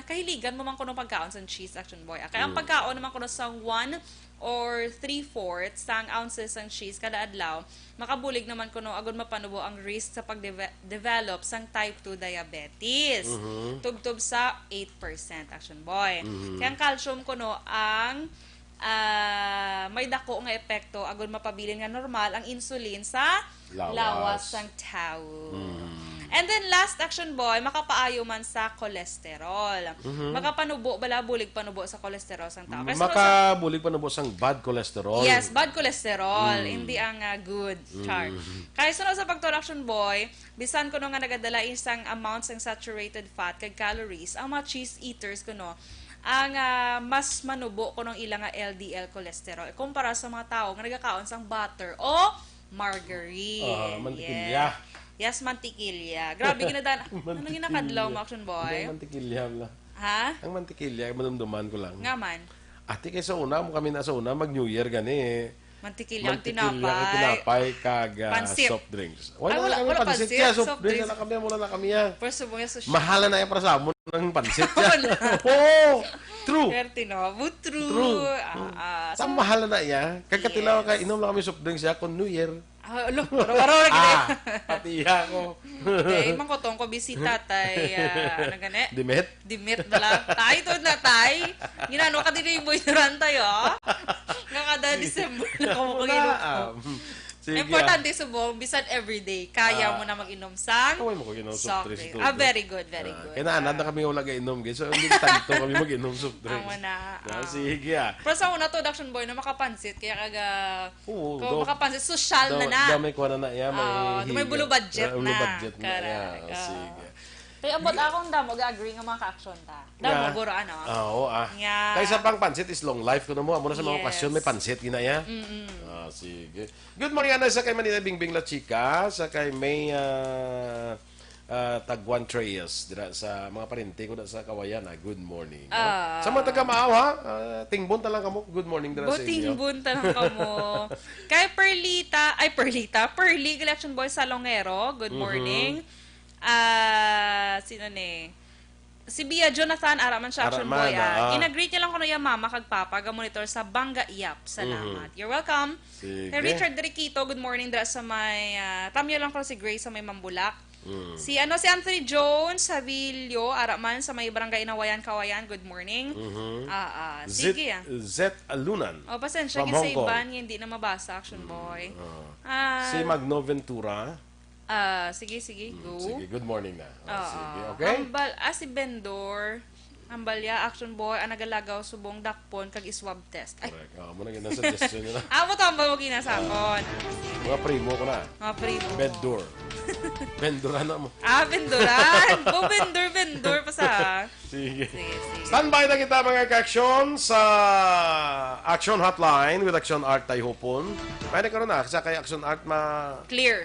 kahiligan mo man kuno pagkaon sa cheese, Action Boy. Kaya ang pagkaon naman kuno sa 1 or 3/4 sang ounces ng cheese kada adlaw, makabulig naman kuno agad mapanubo ang risk sa pag-develop sang type 2 diabetes. Tubtob sa 8%, Action Boy. Kaya ang calcium kuno ang may dako nga epekto agad mapabilin nga normal ang insulin sa lawas sang tao. And then last action boy, makapaayo man sa cholesterol. Makapanubo, bulig panubo sa cholesterol sang tao. Makabulig panubo sang bad cholesterol. Yes, bad cholesterol. Hindi ang good. Char. Kaya sunod sa pagtuon action boy, bisan ko nga nagadala isang amount ng saturated fat kag calories, ang mga cheese eaters ko ang mas manubo ko ng ilang LDL cholesterol kumpara sa mga tao nga nagakaon sang butter o margarine. Mantikilya. Yes, mantikilya. Grabe ginadaan. Anong ginakadlaw mo, action boy? Ang mantikilya lang. Ha? Ang mantikilya, madumduman ko lang. Nga man. Ate, kay sa una, kami na sa una, mag-New Year gani. Mantikilya, tinapay, kag soft drinks. Wala pansit. Soft drinks na kami, mula na kami yan. Mahala na yan para sa amon ng pansit. Oo! True. True. Sa mahala na yan. Kagkatilaw ka, inom lang kami soft drinks ya kung New Year. Baro-baro na gini. Patiya ko. Okay, mangkotong ko bisita tay ano gani? Dimit dala. Tay to na tay. Ginano ka din yung boy Duran tayo. Nga kada December na ko mo importante subong bisan everyday kaya mo na mag-inom sang soft drink. Very good. Kaya naanad na kami wala inom guys. So hindi tanto kami mag-inom soft drinks. Sige Pero sa una to action boy na makapansit kaya kaga kung makapansit social na. Damay ko na ya may bulo budget na. Sige. Kaya ambot akong damo ga-agree nga mga ka-action ta. Damo guro ano. Oo Kaysa pang pansit is long life ko na mo. Amo na sa mga okasyon may pansit ginaya. Sige. Good morning ana sa kay Manila Bingbing La Chica, sa kay may Tagwan Treyes dira sa mga parente ko sa Kawayan. Good morning. Sa mga taga Maaw tingbon ta lang kamo. Good morning dira sa inyo. Tingbon ta lang kamo. Kay Perly Collection Boy sa Longero. Good morning. Sino ni? Si Bia Jonathan, araman siya action boy. Ina-greet niya lang ko na yung mama kag papa ga-monitor sa Bangga Iyap. Salamat. You're welcome. Kay Richard Riquito, good morning dra sa may tamyo lang ko si Grace sa may Mambulak. Si Anthony Jones sa Villo, araman sa may Barangay Inawayan, Kawayan. Good morning. Sige Zet Alunan. Pasensya kasi iban hindi na mabasa action boy. Si Magno Ventura. Sige, go. Sige, good morning na. Sige, okay? Si Bendor, Ambalya, action boy, nagalagaw subong dakpon, kag iswab test. Correct. Muna gina suggestion nyo na. Mo tambal mo ginasakon. Mga primo ko na. Mga primo. Bendor. Bendoran na mo. Bendoran. Bendor pa sa. Sige. Standby na kita mga ka-aksyon sa Action Hotline with Action Art tayo hopon. Pwede ka rin sa kay Action Art clear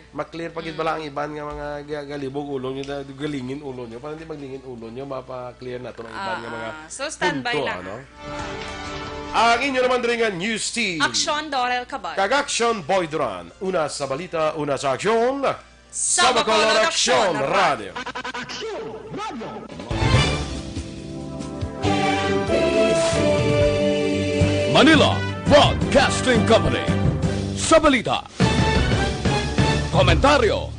pagid bala ang iban nga mga galibog ulo nyo, galingin ulo nyo. Para hindi maglingin ulo nyo, mapa-clear na ito ng iban nga mga so standby punto, lang. Ang inyo naman rin nga news team. Aksyon Dorel Cabatu. Kag-Action Boy Duran. Una sa balita, una sa aksyon. Sa Bacolod Aksyon Radio. Manila Broadcasting Company. Sa balita, komentaryo,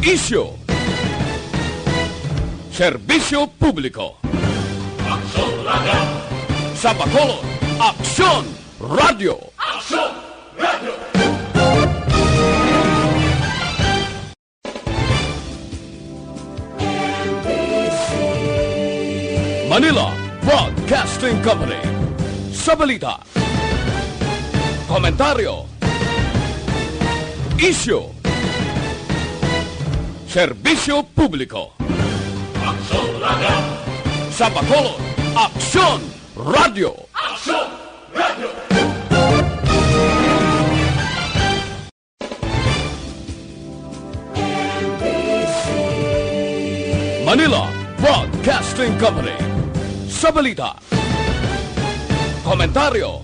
issue, serbisyo publiko. Aksyon Radio. Sa Bacolod Aksyon Radio. Aksyon Radio. Manila Broadcasting Company. Sa balita, komentaryo, issue, serbisyo publiko. Aksyon Radio. Sa Bacolod Aksyon Radio. Aksyon Radio. Manila Broadcasting Company. Sa balita, komentaryo,